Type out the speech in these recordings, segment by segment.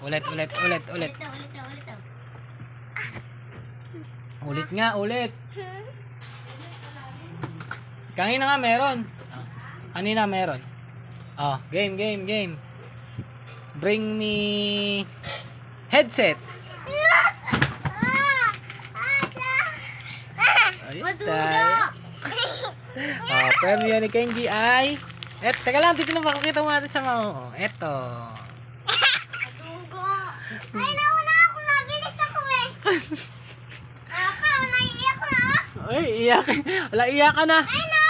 Ulit. Ulit daw. Ulit nga, ulit. Kanina nga meron. Kanina meron. Oh, game. Bring me headset. Maduda. Oh, premyo ni Kenji ay teka lang, dito na makikita mo natin sa mama. Eto. Madugo. Ay, nauna ako. Mabilis ako eh. Apa, naiiyak na. Ay, iyak. Wala, iyak ka na. Ay, na.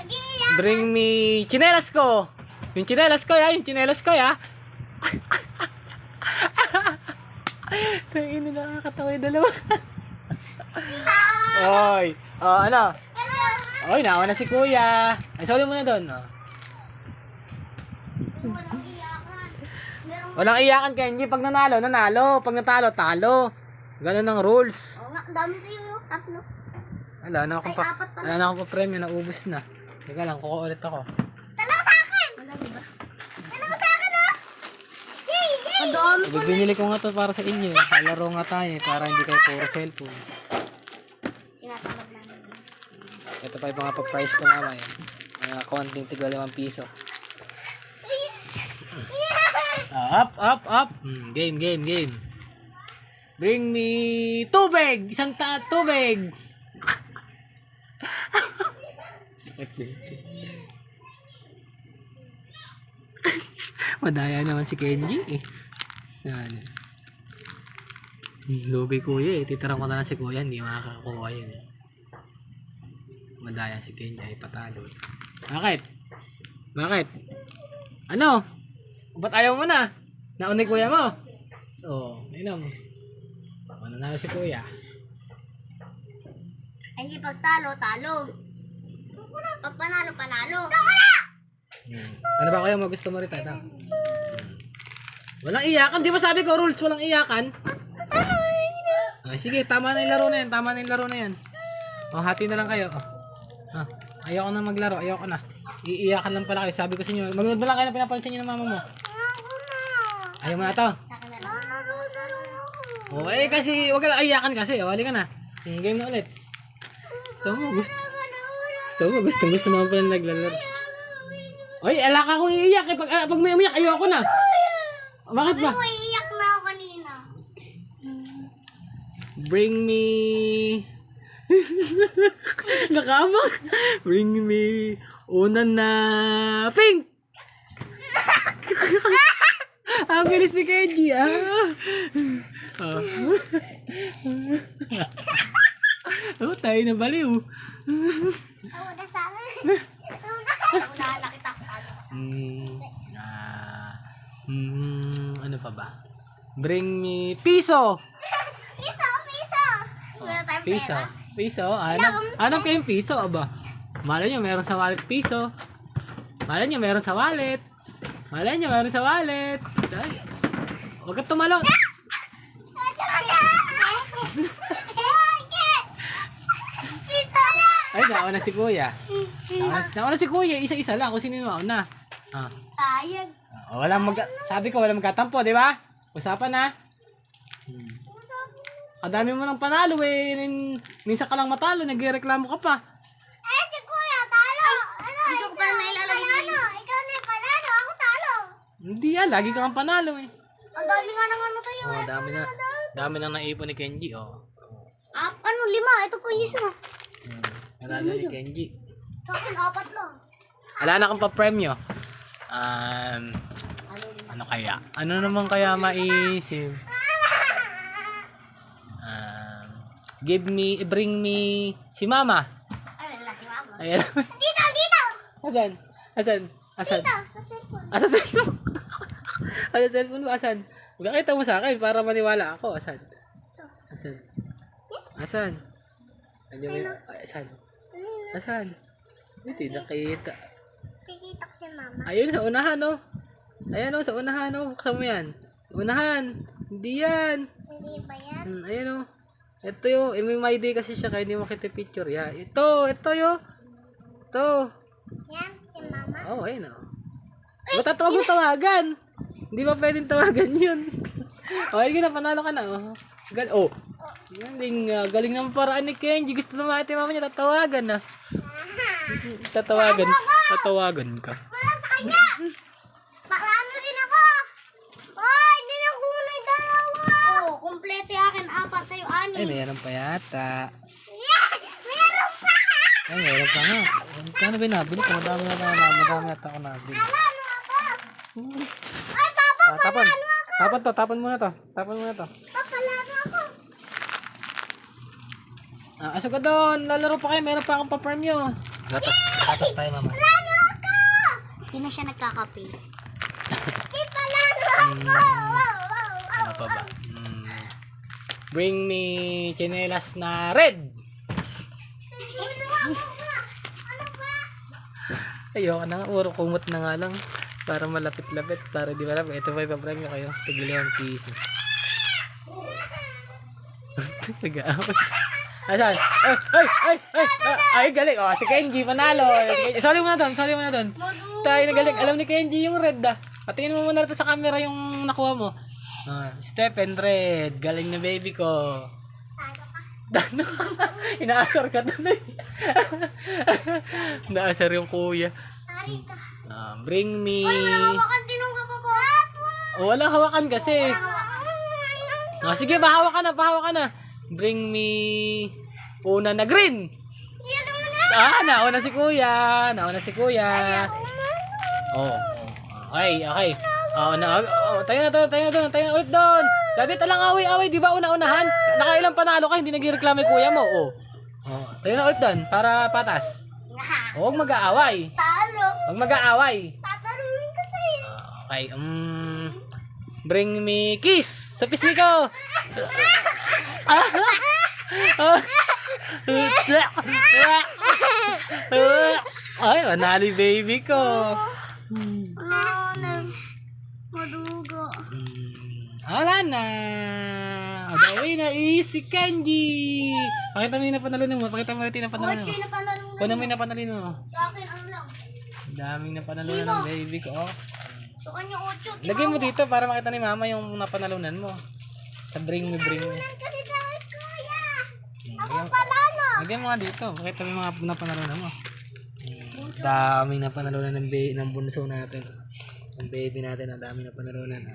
Nag-iiyak. Bring me chinelas ko. Yung chinelas ko ya. Kainin na nakakatawa yung dalawa. Oy. Oh, ano? Oy, nawa na si kuya. Ay, sorry muna doon. Oh. Walang iyakan. Walang iyakan, Kenji. Pag nanalo. Pag natalo, talo. Ganun ang rules. Oo nga, ang dami sa'yo yung tatlo. Wala na akong Ay, apat pala. wala na akong pa-premyo. Naubos na. Teka lang, kukuha ulit ako. Dalawa sa akin! Madami ba? Dalawa sa akin, oh! Yay! Ang dami ko na. Binili ko nga to para sa inyo. Laro nga tayo para hindi kayo puro cellphone. Tinatamad namin. Ito pa yung mga pa-price ko mamaya. Mga konting tigwa 5 piso. Up. Game. Bring me tubig! Isang tubig! Madaya naman si Kenji eh. Yan. Lugi kuya eh. Titirang ko na lang si kuya. Hindi makakakuha yun eh. Madaya si Kenji ay patalo. Bakit? Ano? Ba't ayaw mo na? Naunay kuya mo? Oo. Ayun mo. Ano na si kuya? Hindi pag talo. Pag panalo. Ano ba kayo gusto mo rin tata? Walang iyakan. Di ba sabi ko rules? Walang iyakan. Sige, tama na yung laro na yan. O, hati na lang kayo. Ayoko na maglaro. Ayoko na. Iiyakan lang pala kayo. Sabi ko sa inyo. Magnood ba lang kayo na pinapansin nyo ng mama mo? Ayaw mo na to? Sa akin na lang. O, kasi, wag ka lang iyakan kasi. O, halika na. Game na ulit. Gusto naman pala naglalaro. Oy, alaka ko iiyak. Pag may umiyak, ayoko na. Bakit ba? Ano, iiyak na ako kanina. Bring me... Nakabak. Bring me... Unan na... Pink! Ang bilis ni Kenji, tayo na baliw. Ako na sa akin. Unahan na kita. Ano pa ba? Bring me... Piso! Wala tayong pera. Piso? Anong kayong piso, aba? Malay nyo, meron sa wallet piso. Malay nyo, meron sa wallet. Ay, huwag ka tumalon. Ay, nauna si kuya. Nauna si kuya, isa-isa lang kung sino yung mauna. Sayang. Sabi ko, walang magkatampo, di ba? Usapan na. Kadami mo ng panalo eh. Minsan ka lang matalo, nagreklamo ka pa. Si Kuya, talo! Dito ko pa na ilalagay. Ikaw na yung panalo, ako talo. Hindi yan, lagi ka kang panalo eh. Ang dami nga naman na sa'yo. Dami na naipon ni Kenji, Ano, 5? Ito po yung isa. Panalo ni Kenji. Sa akin, 4 lang. Wala na kang pa-premyo. Ano kaya? Ano naman kaya maisip? Bring me si mama. Ay, wala si Mama. Ayan. Dito! Asan? Dito, sa cellphone. Sa cellphone? Sa cellphone mo? Asan? Magkakita mo sa akin para maniwala ako. Asan? Andiyan mo yun? Asan? Hindi nakita. Kikita ko si Mama. Ayun, sa unahan, oh. Ayan, oh, sa unahan, oh. Buksan mo yan. Unahan. Hindi yan. Hindi ba yan? Ayan, oh. Ito yung, may ID kasi siya kaya hindi makita picture. Yeah. Ito yo. Ito. Yan, si Mama. Oh, ayun, oh. Ba't tatawag mo tawagan? Hindi ba pwedeng tawagan yun? Okay, sige na, panalo ka na. Galing naman paraan ni Kenji. Gusto naman ate mama niya, tatawagan na. Tatawagan ka. Wala sa kanya. Paklano rin ako. Hindi na kulay dalawa. Kompleto yung akin. 4 sa'yo, 6. Ay, mayroon pa yata. Yeah! Meron pa! Ay, mayroon pa nga. Kano ba nabili ko? Madami yata ako nabili. Palano ako. Ay, Papa, Tapon. palano ako. Tapon muna to. Palano ako. Asok ka doon. Lalaro pa kayo. Meron pa akong pa-premyo. Gatas tayo, mama. Palano ako. Hindi na siya nagkakape. Palano ako. Ano pa ba? Bring me chinelas na red. Ano ba? Ayoko na nga. Puro kumot na nga lang. Para malapit-lapit. Para di malapit. Ito pa ipapremyo kayo. Tigil piso. Nag-aaway. Asan? Ay, galing. Si Kenji, panalo. Sorry mo na doon. Tayo na galing. Alam ni Kenji yung red Patingin mo muna sa camera yung nakuha mo. Stephen Red. Galing na baby ko. Dano ka? Inaasar ka doon Naasar yung kuya. Tari ka. Bring me. Wala hawakan tinong ka pa po. Wala hawakan kasi. Sige, pahawa ka na. Bring me una na green. Yan naman na. Nauna si kuya. Okay. Tayo na ulit doon. Sabi, talang away, di ba una-unahan? Nakailang panalo ka, hindi nagreklamo yung kuya mo. Tayo na ulit doon, para patas. Huwag mag-aaway. Tataluin ka sa'yo. Okay, bring me kiss sa pisngi ko. Ay, manali baby ko. Madugo. Wala na. The winner is si Kenji. Pakita mo yung napanalunan mo. Pakita mo rin yung napanalunan mo. Ocho na panalunan. Kunin mo yung napanalunan mo. Sa akin, ano lang. Daming napanalunan ng baby ko. Sa kanya 8. Lagay mo dito para makita ni mama yung napanalunan mo. Sa bring me. Kasi dahil kuya. Ako palano. Lagay mo nga dito. Pakita mo yung mga napanalunan mo. Daming napanalunan ng bunso natin. Ang baby natin, ang daming napanalunan.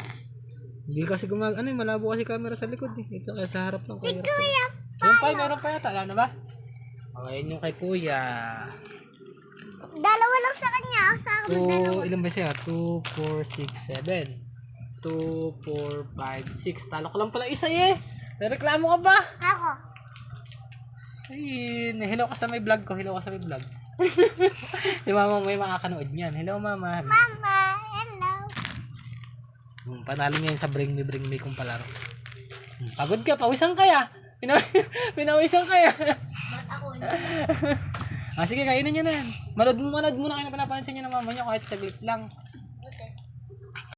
Hindi kasi malabo kasi camera sa likod eh. Ito kaya sa harap lang. Si kuya. Yung pa, meron pa yata. Alam na ba? Okay, yung kay kuya. Dalawa lang sa kanya. Sa akin, dalawa. Ilan ba siya? 2, 4, 6, 7. 2, 4, 5, 6. Talo ko lang pala isa eh. Nareklamo ka ba? Ako. Ay, hello ka sa may vlog ko. Si mama may makakanood niyan. Hello mama. Mama, hello. Panalo niya yung sa bring me kung palaro. Pagod ka, pawisan kaya. Pinawisan kaya. Ba't ako? Sige, kainin niyo na yan. Manood muna kayo na pinapansin niyo ng mama niyo kahit saglit lang.